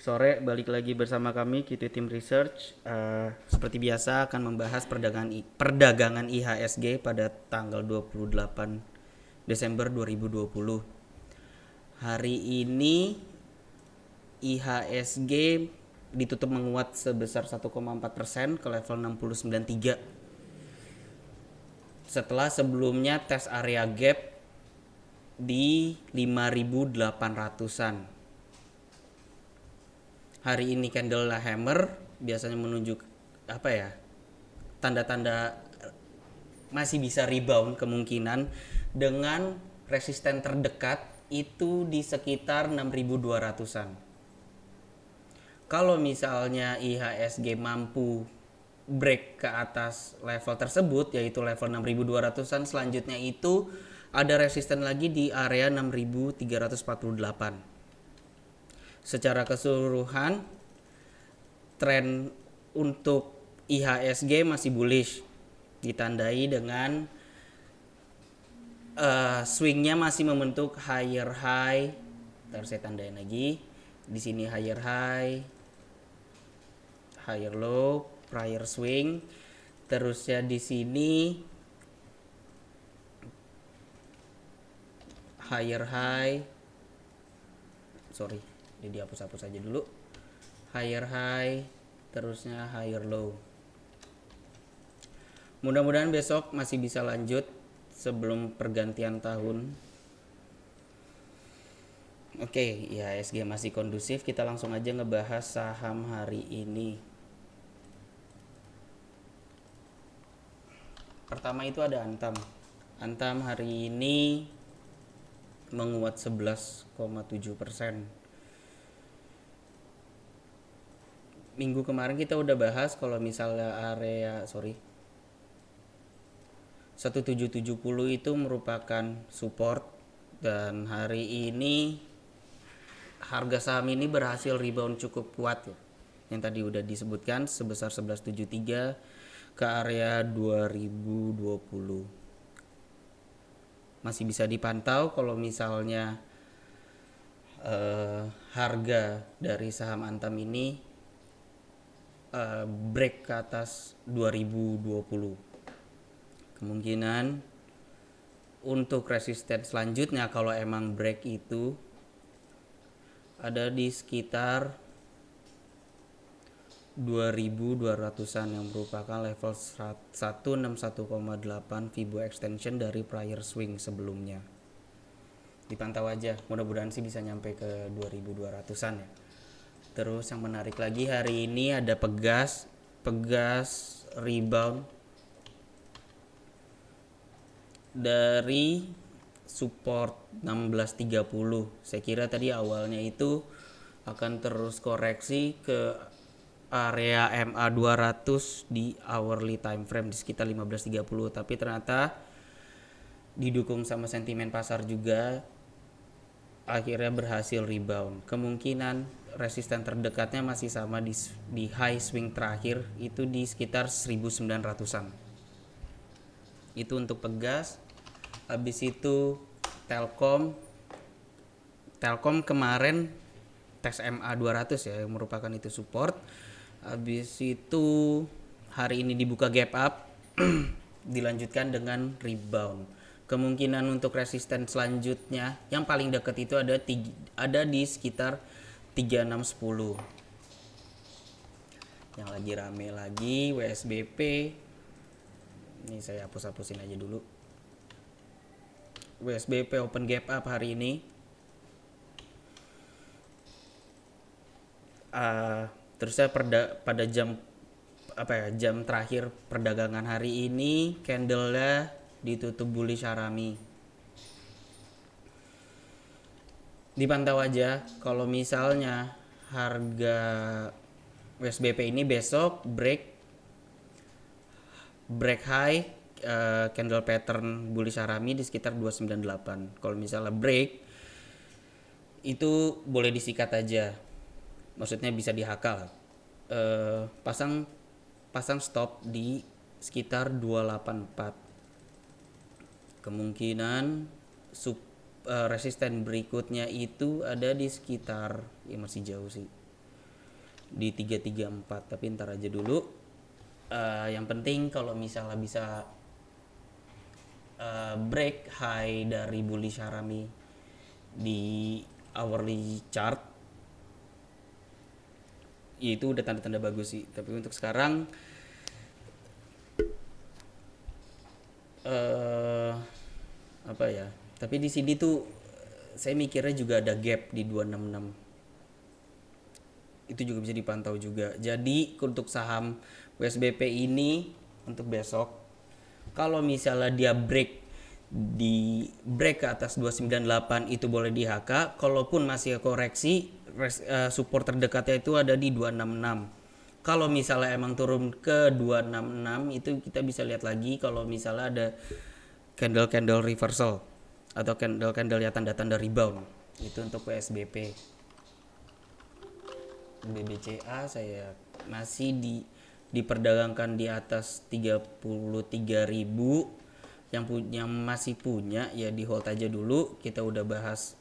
Sore balik lagi bersama kami Kitu Tim Research. Seperti biasa akan membahas perdagangan IHSG pada tanggal 28 Desember 2020. Hari ini IHSG ditutup menguat sebesar 1,4% ke level 6093 setelah sebelumnya tes area gap di 5.800-an. Hari ini candle hammer biasanya menunjuk tanda-tanda masih bisa rebound kemungkinan dengan resisten terdekat itu di sekitar 6.200-an. Kalau misalnya IHSG mampu break ke atas level tersebut yaitu level 6.200-an, selanjutnya itu ada resisten lagi di area 6.348. Secara keseluruhan tren untuk IHSG masih bullish, ditandai dengan swingnya masih membentuk higher high. Ntar saya tandain lagi. Di sini higher high, higher low, prior swing. Terusnya di sini higher high. Sorry, jadi dihapus-hapus aja dulu. Higher high, terusnya higher low. Mudah-mudahan besok masih bisa lanjut sebelum pergantian tahun. Oke, ya IHSG masih kondusif. Kita langsung aja ngebahas saham hari ini. Pertama itu ada Antam. Antam hari ini menguat 11,7%. Minggu kemarin kita udah bahas kalau misalnya area 1770 itu merupakan support, dan hari ini harga saham ini berhasil rebound cukup kuat ya. Yang tadi udah disebutkan sebesar 1173 ke area 2020. Masih bisa dipantau kalau misalnya harga dari saham Antam ini break ke atas 2020. Kemungkinan untuk resisten selanjutnya kalau emang break itu ada di sekitar 2200-an yang merupakan level 161,8 Fibo extension dari prior swing sebelumnya. Dipantau aja, mudah-mudahan sih bisa nyampe ke 2200-an ya. Terus yang menarik lagi hari ini ada Pegas rebound dari support 1630. Saya kira tadi awalnya itu akan terus koreksi ke area MA 200 di hourly time frame di sekitar 1530, tapi ternyata didukung sama sentimen pasar juga akhirnya berhasil rebound. Kemungkinan resisten terdekatnya masih sama di high swing terakhir itu di sekitar 1900-an. Itu untuk Pegas. Habis itu Telkom kemarin tes MA 200 ya, yang merupakan itu support. Habis itu hari ini dibuka gap up dilanjutkan dengan rebound. Kemungkinan untuk resisten selanjutnya yang paling dekat itu ada di sekitar 3610. Yang lagi rame lagi WSBP. Ini saya hapus-hapusin aja dulu. WSBP open gap up hari ini. Terusnya pada jam terakhir perdagangan hari ini candlenya ditutup bullish harami. Dipantau aja kalau misalnya harga WSBP ini besok break high candle pattern bullish harami di sekitar 298. Kalau misalnya break itu boleh disikat aja, maksudnya bisa dihakal. Pasang stop di sekitar 284. Kemungkinan resisten berikutnya itu ada di sekitar, ya masih jauh sih, di 334, tapi ntar aja dulu. Yang penting kalau misalnya bisa break high dari Bullish Harami di hourly chart, ya itu udah tanda-tanda bagus sih. Tapi untuk sekarang apa ya, tapi di sini tuh saya mikirnya juga ada gap di 266, itu juga bisa dipantau juga. Jadi untuk saham USBP ini untuk besok, kalau misalnya dia break ke atas 298 itu boleh di HK. Kalaupun masih koreksi, support terdekatnya itu ada di 266. Kalau misalnya emang turun ke 266 itu kita bisa lihat lagi kalau misalnya ada candle reversal atau candle ya tanda-tanda rebound. Itu untuk PSBP. BBCA saya masih diperdagangkan di atas 33.000. Yang masih punya ya di hold aja dulu. Kita udah bahas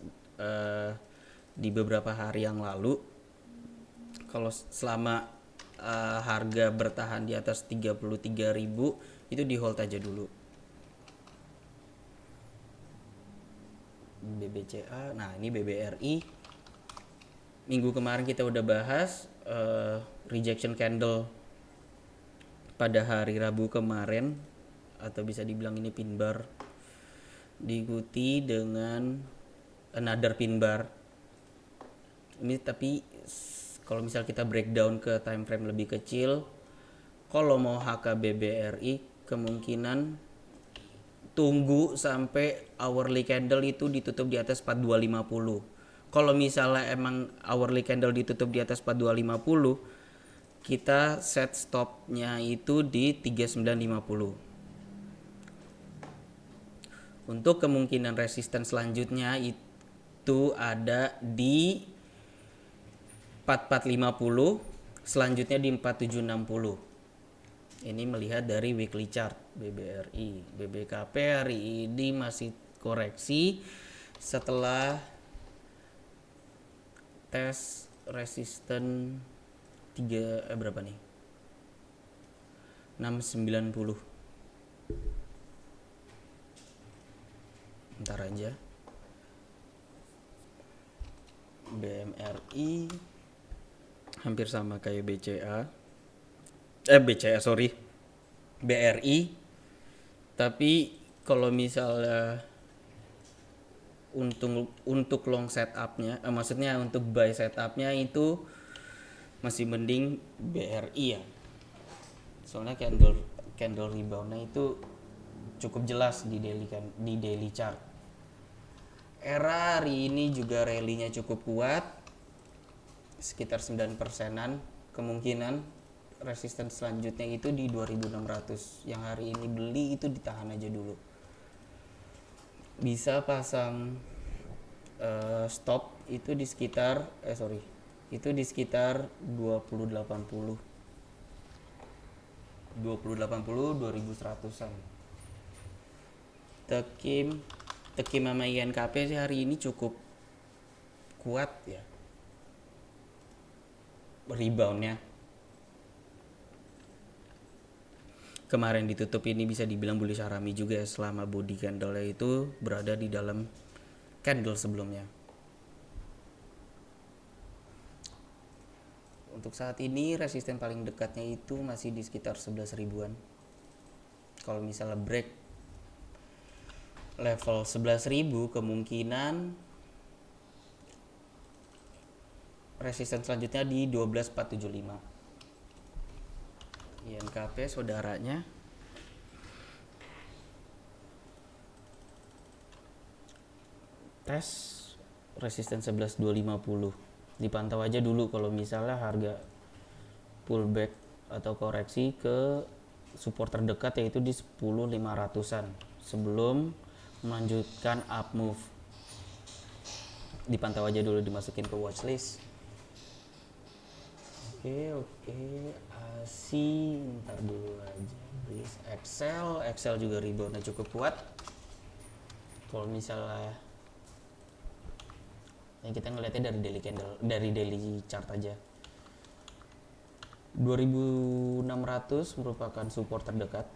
di beberapa hari yang lalu. Kalau selama harga bertahan di atas 33.000 itu di hold aja dulu. BBCA, nah ini BBRI. Minggu kemarin kita udah bahas rejection candle pada hari Rabu kemarin, atau bisa dibilang ini pin bar, diikuti dengan another pin bar. Ini tapi kalau misal kita breakdown ke time frame lebih kecil, kalau mau HKBBRI kemungkinan tunggu sampai hourly candle itu ditutup di atas 4250. Kalau misalnya emang hourly candle ditutup di atas 4250, kita set stopnya itu di 3950. Untuk kemungkinan resisten selanjutnya itu ada di 4450, selanjutnya di 4760. Ini melihat dari weekly chart BBRI. BBKP hari ini masih koreksi setelah tes resisten 3 berapa nih? 690. Ntar aja. BMRI hampir sama kayak BRI. Tapi kalau misalnya untuk long setupnya, maksudnya untuk buy setupnya itu masih mending BRI ya. Soalnya candle reboundnya itu cukup jelas di daily chart. Era hari ini juga rally-nya cukup kuat, sekitar 9%-an. Kemungkinan resisten selanjutnya itu di 2600. Yang hari ini beli itu ditahan aja dulu. Bisa pasang stop itu di sekitar 2080 2100-an. Tekim sama INKP sih hari ini cukup kuat ya reboundnya. Kemarin ditutup ini bisa dibilang bullish harami juga ya, selama body candle itu berada di dalam candle sebelumnya. Untuk saat ini resisten paling dekatnya itu masih di sekitar 11 ribuan. Kalau misalnya break level 11.000, kemungkinan resisten selanjutnya di 12475. INKP saudaranya tes resisten 11.250. Dipantau aja dulu kalau misalnya harga pullback atau koreksi ke support terdekat yaitu di 10.500-an sebelum melanjutkan up move. Dipantau aja dulu, dimasukin ke watchlist. Oke, ASI ntar dulu aja. Excel juga reboundnya cukup kuat. Kalau misalnya yang kita ngeliatnya dari daily chart aja. 2600 merupakan support terdekat.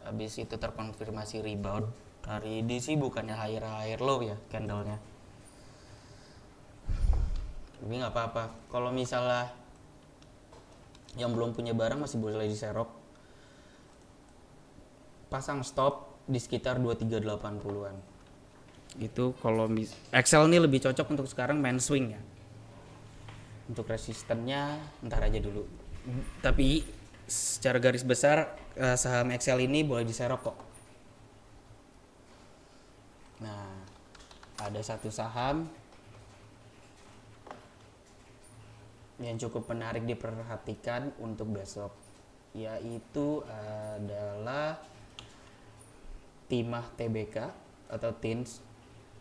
Habis itu terkonfirmasi rebound. Hari ini sih bukannya higher low ya candlenya. Tapi nggak apa-apa. Kalau misalnya yang belum punya barang masih boleh diserok. Pasang stop di sekitar 2380-an. Itu kalau Excel ini lebih cocok untuk sekarang main swing ya. Untuk resistennya ntar aja dulu. Tapi secara garis besar saham Excel ini boleh diserok kok. Nah, ada satu saham yang cukup menarik diperhatikan untuk besok, yaitu adalah Timah TBK atau TINS.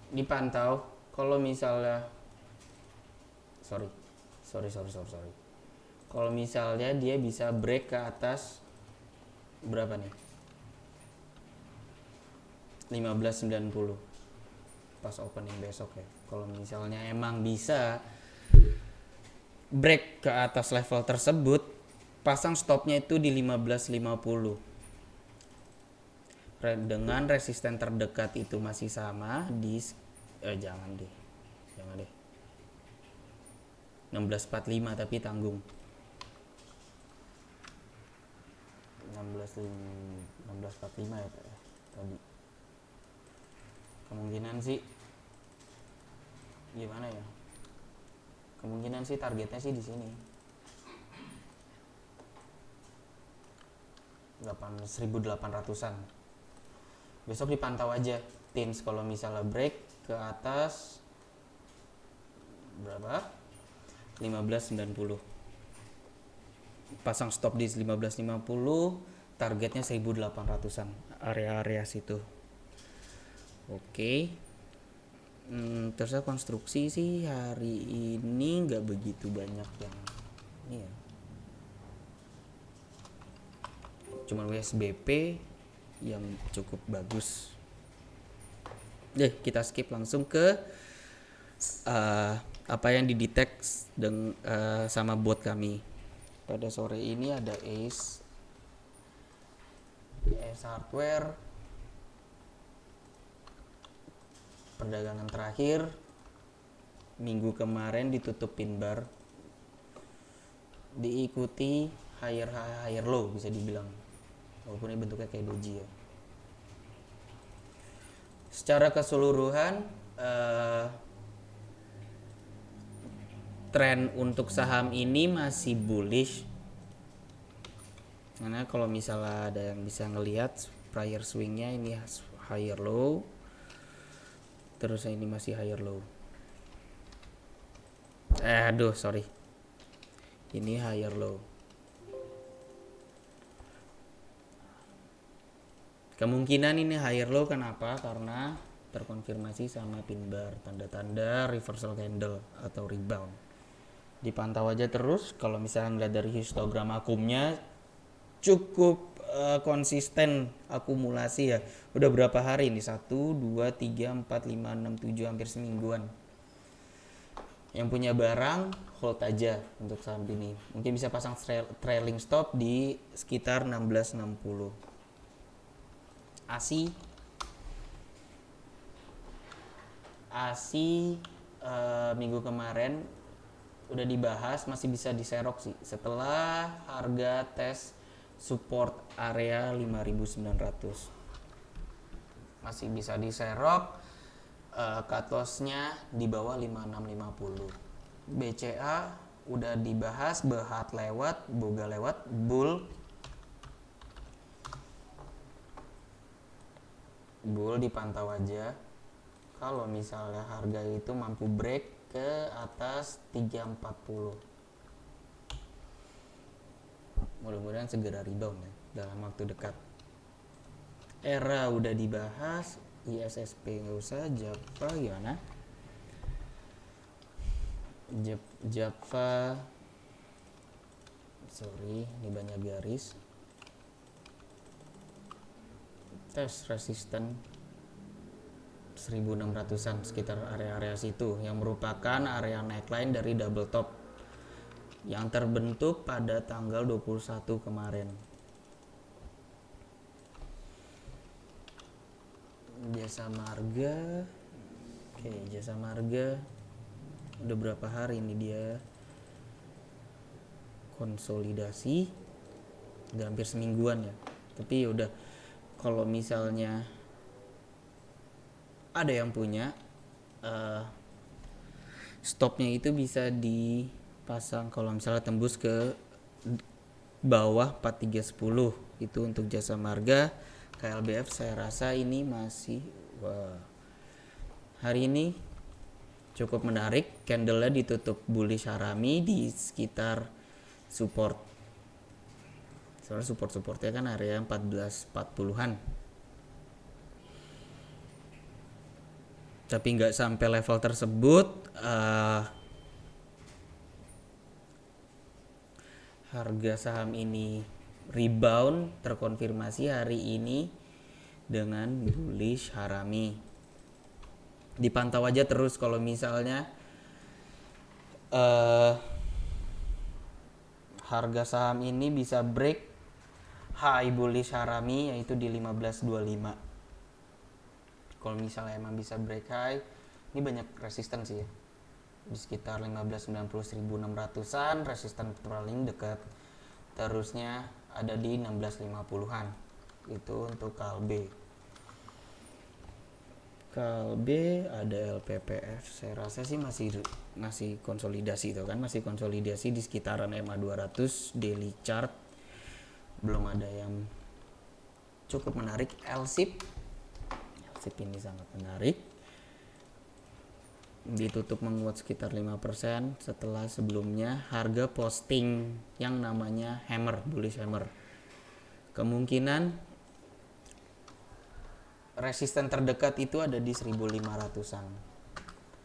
Dipantau kalau misalnya sorry. Kalau misalnya dia bisa break ke atas berapa nih? 1590 pas opening besok ya. Kalau misalnya emang bisa break ke atas level tersebut, pasang stopnya itu di 1550. Dengan resisten terdekat itu masih sama di jangan deh 1645 tapi tanggung 1645 ya Pak ya tadi. Kemungkinan sih gimana ya, kemungkinan sih targetnya sih di sini 1800-an. Besok dipantau aja TINS kalau misalnya break ke atas berapa? 1590. Pasang stop di 1550, targetnya 1800-an, area-area situ. Oke. Terus konstruksi sih hari ini nggak begitu banyak yang ini ya. Cuman WSBP yang cukup bagus. Kita skip langsung ke apa yang didetect sama bot kami. Pada sore ini ada Ace Hardware. Perdagangan terakhir minggu kemarin ditutup pin bar, diikuti higher low bisa dibilang, walaupun ini bentuknya kayak doji ya. Secara keseluruhan tren untuk saham ini masih bullish, karena kalau misalnya ada yang bisa ngelihat prior swingnya ini higher low, terus ini masih higher low. Ini higher low. Kemungkinan ini higher low kenapa? Karena terkonfirmasi sama pin bar, tanda-tanda reversal candle atau rebound. Dipantau aja terus. Kalau misalnya ngeliat dari histogram akumnya cukup konsisten akumulasi ya. Udah berapa hari ini? 1, 2, 3, 4, 5, 6, 7, hampir semingguan. Yang punya barang hold aja untuk saham ini. Mungkin bisa pasang trailing stop di sekitar 1660. ASI minggu kemarin udah dibahas, masih bisa diserok sih setelah harga tes support area 5900. Masih bisa diserok, cut loss-nya di bawah 5650. BCA udah dibahas, behat lewat, boga lewat, bull dipantau aja. Kalau misalnya harga itu mampu break ke atas 340, mudah-mudahan segera rebound ya dalam waktu dekat. Era udah dibahas, ISSP nggak usah. Java gimana? Java ini banyak garis. Tes resisten 1600-an, sekitar area-area situ yang merupakan area neckline dari double top. yang terbentuk pada tanggal 21 kemarin. Jasa Marga. Oke, Jasa Marga udah berapa hari ini dia konsolidasi, udah hampir semingguan ya. Tapi udah, kalau misalnya ada yang punya stopnya itu bisa dipasang kalau misalnya tembus ke bawah 4310 itu untuk Jasa Marga. KLBF saya rasa ini masih hari ini cukup menarik. Candlenya ditutup bullish harami di sekitar support. Soalnya supportnya kan area 1440-an. Tapi nggak sampai level tersebut. Harga saham ini rebound terkonfirmasi hari ini dengan bullish harami. Dipantau aja terus kalau misalnya harga saham ini bisa break high bullish harami yaitu di 1525. Kalau misalnya emang bisa break high, ini banyak resisten sih ya, di sekitar 1590-1600an resisten paling dekat. Terusnya ada di 1650-an. Itu untuk KLB. Ada LPPF, saya rasa sih masih konsolidasi itu kan, masih konsolidasi di sekitaran MA 200 daily chart. Belum ada yang cukup menarik. LSIP ini sangat menarik, ditutup menguat sekitar 5% setelah sebelumnya harga posting yang namanya hammer, bullish hammer. Kemungkinan resisten terdekat itu ada di 1500-an.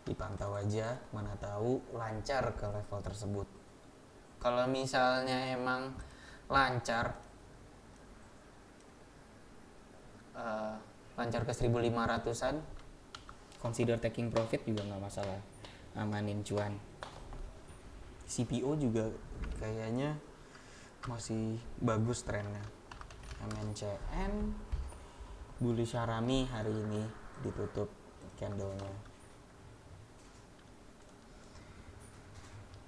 Dipantau aja, mana tahu lancar ke level tersebut. Kalau misalnya emang lancar ke 1500-an, consider taking profit juga nggak masalah, amanin cuan. CPO juga kayaknya masih bagus trennya. MNCN bullish harami hari ini ditutup candlenya.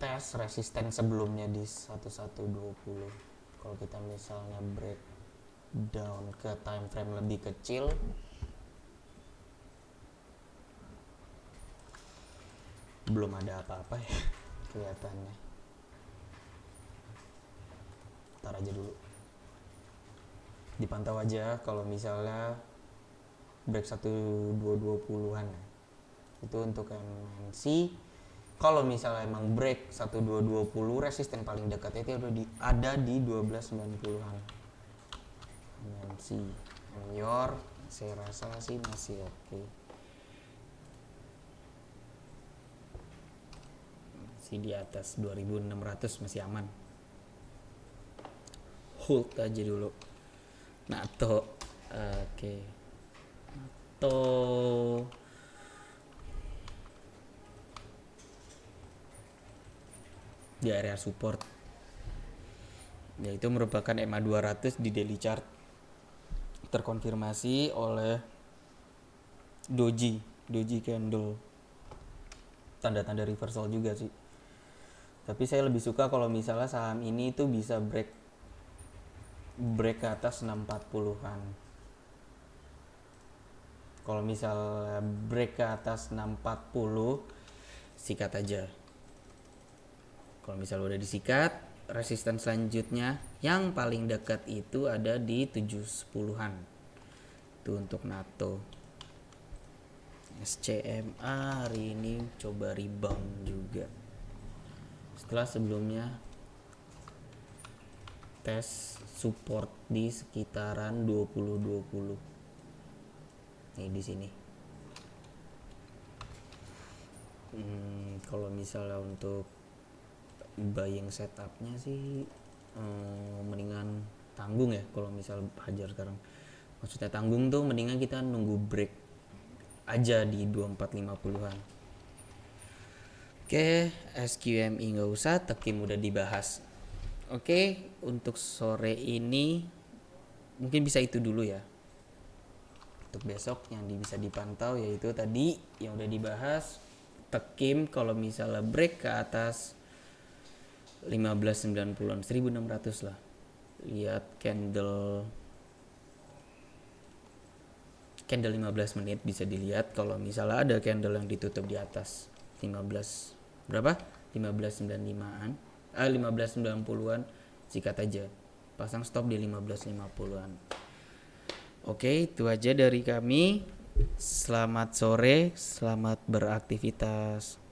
Tes resisten sebelumnya di 1120. Kalau kita misalnya break down ke time frame lebih kecil, belum ada apa-apa ya kelihatannya. Ntar aja dulu, dipantau aja. Kalau misalnya break 1220-an itu untuk MNC. Kalau misalnya emang break 1220, resisten paling dekatnya itu ada di 1290-an. MNC Myor saya rasa sih masih oke. Masih di atas 2600 masih aman. Hold aja dulu. NATO oke. NATO di area support, yaitu merupakan MA 200 di daily chart, terkonfirmasi oleh doji candle, tanda-tanda reversal juga sih. Tapi saya lebih suka kalau misalnya saham ini tuh bisa break ke atas 640-an. Kalau misalnya break ke atas 640, sikat aja. Kalau misalnya udah disikat, resisten selanjutnya yang paling dekat itu ada di 710-an. Itu untuk NATO. SCMA hari ini coba rebound juga. Setelah sebelumnya tes support di sekitaran 2020. Nih di sini. Kalau misalnya untuk buying setupnya sih mendingan tanggung ya. Kalau misal hajar sekarang, maksudnya tanggung tuh mendingan kita nunggu break aja di 2450-an. Oke, SQMI nggak usah, Tekim udah dibahas. Oke, untuk sore ini mungkin bisa itu dulu ya. Untuk besok yang bisa dipantau yaitu tadi yang udah dibahas, Tekim kalau misalnya break ke atas 1590-an, 1600 lah. Lihat candle 15 menit bisa dilihat kalau misalnya ada candle yang ditutup di atas 15 berapa? 1595-an. 1590-an sikat aja. Pasang stop di 1550-an. Oke, itu aja dari kami. Selamat sore, selamat beraktivitas.